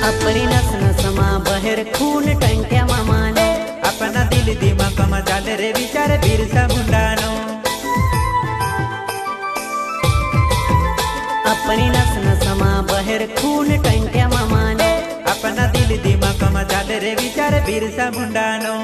अपनी नस नस मा बहर खून टंट्या मामाने अपना दिल दिमाग में चाल रे विचार बिरसा मुंडानो। अपनी नस नस मा बहर खून टंट्या मामाने अपना दिल दिमाग में चाल रे विचार बिरसा मुंडानो।